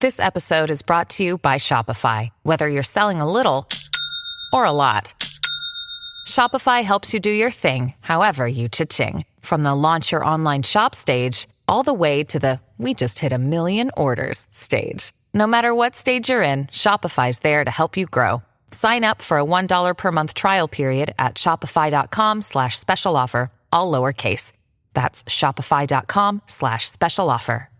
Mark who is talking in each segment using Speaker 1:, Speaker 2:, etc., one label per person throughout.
Speaker 1: This episode is brought to you by Shopify. Whether you're selling a little or a lot, Shopify helps you do your thing, however you cha-ching. From the launch your online shop stage, all the way to the we just hit 1 million orders stage. No matter what stage you're in, Shopify's there to help you grow. Sign up for a $1 per month trial period at shopify.com/special offer, all lowercase. That's shopify.com/special offer.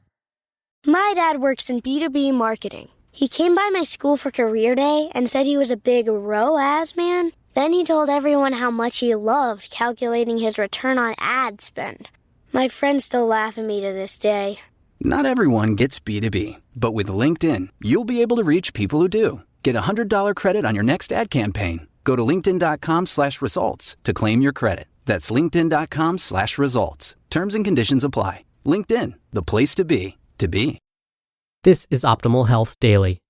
Speaker 2: My dad works in B2B marketing. He came by my school for career day and said he was a big ROAS man. Then he told everyone how much he loved calculating his return on ad spend. My friends still laugh at me to this day.
Speaker 3: Not everyone gets B2B, but with LinkedIn, you'll be able to reach people who do. Get a $100 credit on your next ad campaign. Go to linkedin.com/results to claim your credit. That's linkedin.com/results. Terms and conditions apply. LinkedIn, the place to be, to be.
Speaker 4: This is Optimal Health Daily.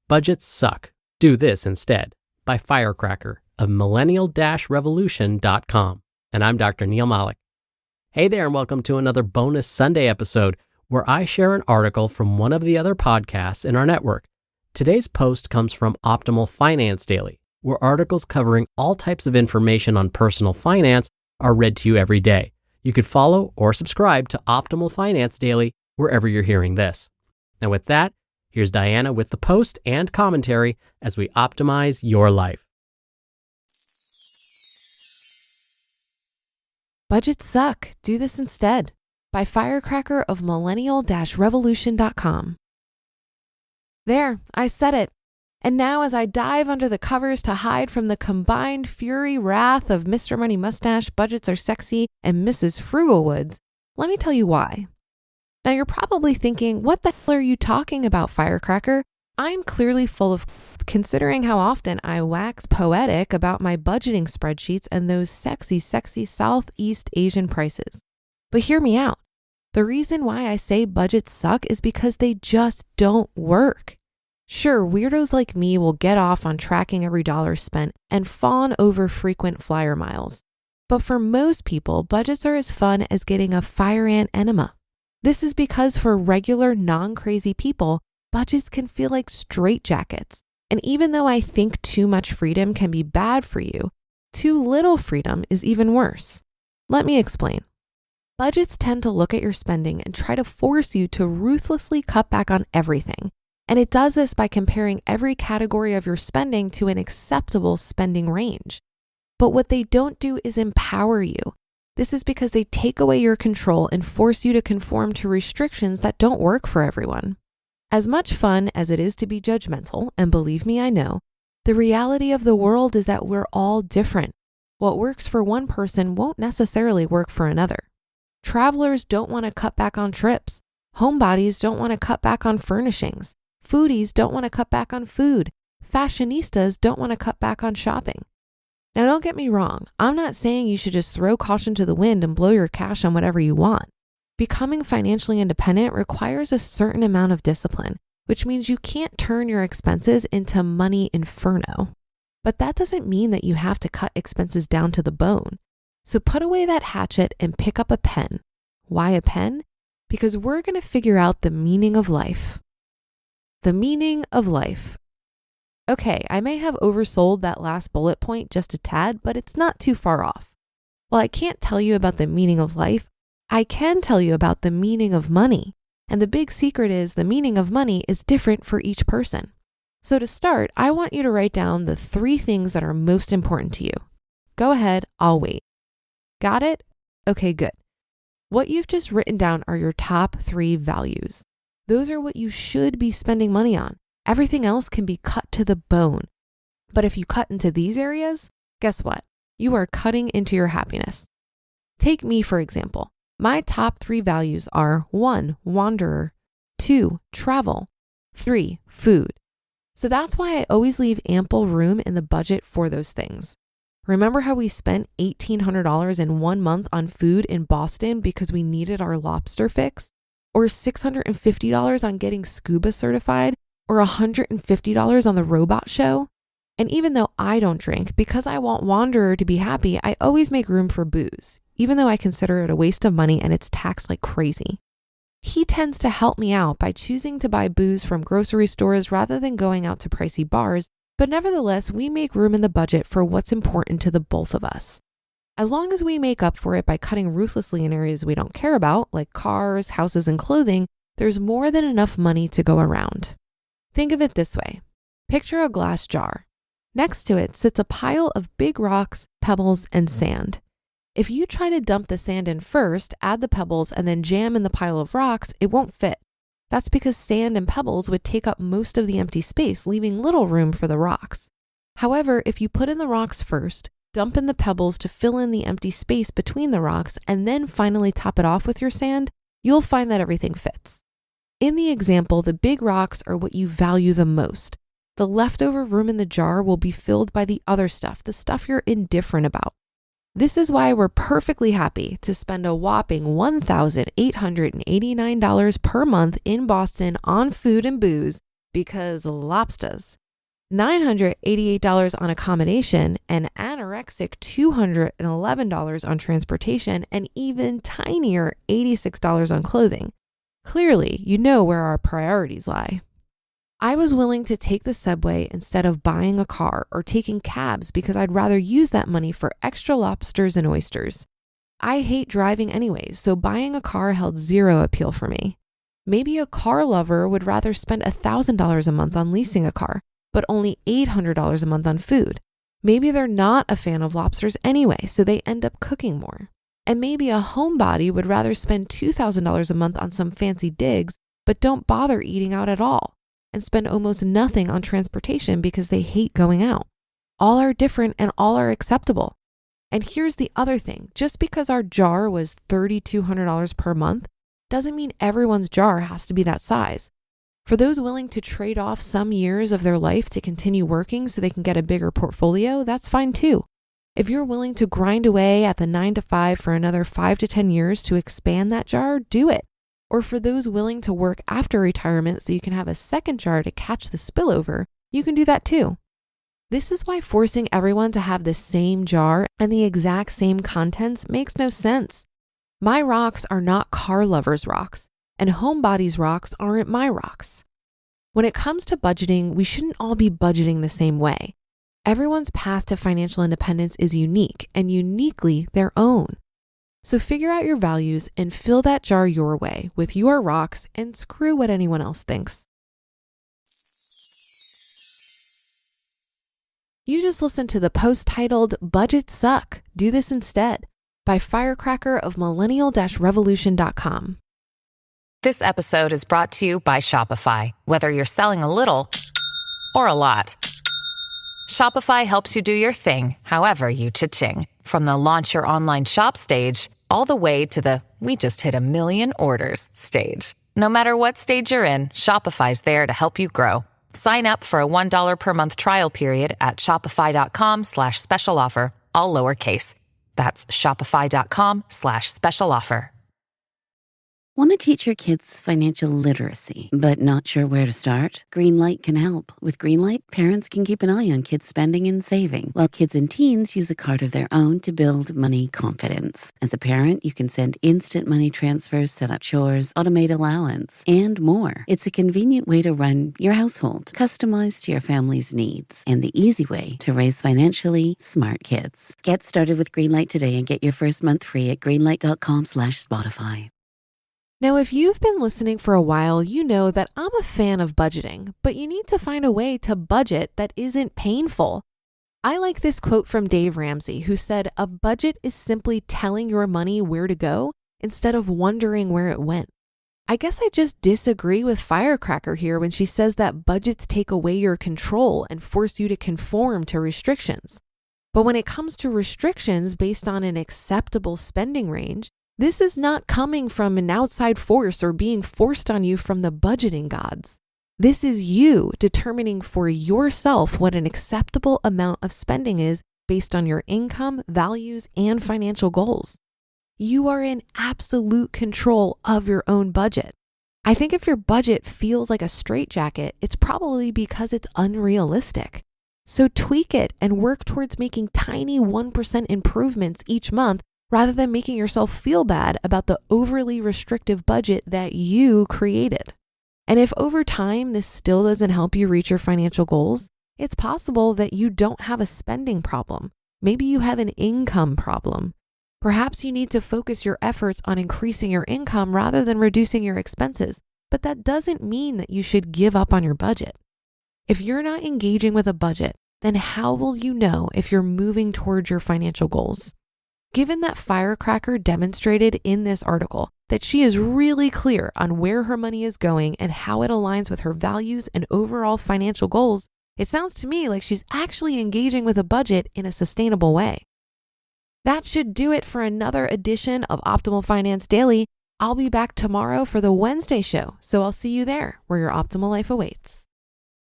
Speaker 4: Budgets Suck. Do This Instead by FIRECracker of millennial-revolution.com. And I'm Dr. Neil Malik. Hey there, and welcome to another bonus Sunday episode where I share an article from one of the other podcasts in our network. Today's post comes from Optimal Finance Daily, where articles covering all types of information on personal finance are read to you every day. You could follow or subscribe to Optimal Finance Daily wherever you're hearing this. And with that, here's Diana with the post and commentary as we optimize your life.
Speaker 5: Budgets Suck. Do This Instead by FIRECracker of millennial-revolution.com. There, I said it. And now as I dive under the covers to hide from the combined fury wrath of Mr. Money Mustache, Budgets Are Sexy, and Mrs. Frugalwoods, let me tell you why. Now you're probably thinking, what the hell are you talking about, FIRECracker? I'm clearly full of considering how often I wax poetic about my budgeting spreadsheets and those sexy Southeast Asian prices. But hear me out. The reason why I say budgets suck is because they just don't work. Sure, weirdos like me will get off on tracking every dollar spent and fawn over frequent flyer miles. But for most people, budgets are as fun as getting a fire ant enema. This is because for regular, non-crazy people, budgets can feel like straitjackets. And even though I think too much freedom can be bad for you, too little freedom is even worse. Let me explain. Budgets tend to look at your spending and try to force you to ruthlessly cut back on everything. And it does this by comparing every category of your spending to an acceptable spending range. But what they don't do is empower you. This is because they take away your control and force you to conform to restrictions that don't work for everyone. As much fun as it is to be judgmental, and believe me, I know, the reality of the world is that we're all different. What works for one person won't necessarily work for another. Travelers don't want to cut back on trips. Homebodies don't want to cut back on furnishings. Foodies don't want to cut back on food. Fashionistas don't want to cut back on shopping. Now, don't get me wrong. I'm not saying you should just throw caution to the wind and blow your cash on whatever you want. Becoming financially independent requires a certain amount of discipline, which means you can't turn your expenses into money inferno. But that doesn't mean that you have to cut expenses down to the bone. So put away that hatchet and pick up a pen. Why a pen? Because we're going to figure out the meaning of life. The meaning of life. Okay, I may have oversold that last bullet point just a tad, but it's not too far off. While I can't tell you about the meaning of life, I can tell you about the meaning of money. And the big secret is the meaning of money is different for each person. So to start, I want you to write down the 3 things that are most important to you. Go ahead, I'll wait. Got it? Okay, good. What you've just written down are your top 3 values. Those are what you should be spending money on. Everything else can be cut to the bone. But if you cut into these areas, guess what? You are cutting into your happiness. Take me, for example. My top 3 values are 1, wanderer, 2, travel, 3, food. So that's why I always leave ample room in the budget for those things. Remember how we spent $1,800 in 1 month on food in Boston because we needed our lobster fix? Or $650 on getting scuba certified? Or $150 on the robot show? And even though I don't drink, because I want Wanderer to be happy, I always make room for booze, even though I consider it a waste of money and it's taxed like crazy. He tends to help me out by choosing to buy booze from grocery stores rather than going out to pricey bars, but nevertheless, we make room in the budget for what's important to the both of us. As long as we make up for it by cutting ruthlessly in areas we don't care about, like cars, houses, and clothing, there's more than enough money to go around. Think of it this way. Picture a glass jar. Next to it sits a pile of big rocks, pebbles, and sand. If you try to dump the sand in first, add the pebbles, and then jam in the pile of rocks, it won't fit. That's because sand and pebbles would take up most of the empty space, leaving little room for the rocks. However, if you put in the rocks first, dump in the pebbles to fill in the empty space between the rocks, and then finally top it off with your sand, you'll find that everything fits. In the example, the big rocks are what you value the most. The leftover room in the jar will be filled by the other stuff, the stuff you're indifferent about. This is why we're perfectly happy to spend a whopping $1,889 per month in Boston on food and booze because lobsters, $988 on accommodation, an anorexic $211 on transportation, and even tinier $86 on clothing. Clearly, you know where our priorities lie. I was willing to take the subway instead of buying a car or taking cabs because I'd rather use that money for extra lobsters and oysters. I hate driving anyways, so buying a car held zero appeal for me. Maybe a car lover would rather spend $1,000 a month on leasing a car, but only $800 a month on food. Maybe they're not a fan of lobsters anyway, so they end up cooking more. And maybe a homebody would rather spend $2,000 a month on some fancy digs, but don't bother eating out at all, and spend almost nothing on transportation because they hate going out. All are different and all are acceptable. And here's the other thing. Just because our jar was $3,200 per month doesn't mean everyone's jar has to be that size. For those willing to trade off some years of their life to continue working so they can get a bigger portfolio, that's fine too. If you're willing to grind away at the 9 to 5 for another 5 to 10 years to expand that jar, do it. Or for those willing to work after retirement so you can have a second jar to catch the spillover, you can do that too. This is why forcing everyone to have the same jar and the exact same contents makes no sense. My rocks are not car lovers' rocks, and homebody's rocks aren't my rocks. When it comes to budgeting, we shouldn't all be budgeting the same way. Everyone's path to financial independence is unique and uniquely their own. So figure out your values and fill that jar your way with your rocks and screw what anyone else thinks. You just listened to the post titled Budgets Suck, Do This Instead by FIRECracker of millennial-revolution.com.
Speaker 1: This episode is brought to you by Shopify. Whether you're selling a little or a lot, Shopify helps you do your thing, however you cha-ching. From the launch your online shop stage, all the way to the we just hit 1 million orders stage. No matter what stage you're in, Shopify's there to help you grow. Sign up for a $1 per month trial period at shopify.com/special offer, all lowercase. That's shopify.com/special offer.
Speaker 6: Want to teach your kids financial literacy, but not sure where to start? Greenlight can help. With Greenlight, parents can keep an eye on kids' spending and saving, while kids and teens use a card of their own to build money confidence. As a parent, you can send instant money transfers, set up chores, automate allowance, and more. It's a convenient way to run your household, customized to your family's needs, and the easy way to raise financially smart kids. Get started with Greenlight today and get your first month free at greenlight.com/Spotify.
Speaker 5: Now, if you've been listening for a while, you know that I'm a fan of budgeting, but you need to find a way to budget that isn't painful. I like this quote from Dave Ramsey, who said, "A budget is simply telling your money where to go instead of wondering where it went." I guess I just disagree with FIRECracker here when she says that budgets take away your control and force you to conform to restrictions. But when it comes to restrictions based on an acceptable spending range, this is not coming from an outside force or being forced on you from the budgeting gods. This is you determining for yourself what an acceptable amount of spending is based on your income, values, and financial goals. You are in absolute control of your own budget. I think if your budget feels like a straitjacket, it's probably because it's unrealistic. So tweak it and work towards making tiny 1% improvements each month rather than making yourself feel bad about the overly restrictive budget that you created. And if over time this still doesn't help you reach your financial goals, it's possible that you don't have a spending problem. Maybe you have an income problem. Perhaps you need to focus your efforts on increasing your income rather than reducing your expenses, but that doesn't mean that you should give up on your budget. If you're not engaging with a budget, then how will you know if you're moving towards your financial goals? Given that FIRECracker demonstrated in this article that she is really clear on where her money is going and how it aligns with her values and overall financial goals, it sounds to me like she's actually engaging with a budget in a sustainable way. That should do it for another edition of Optimal Finance Daily. I'll be back tomorrow for the Wednesday show, so I'll see you there where your optimal life awaits.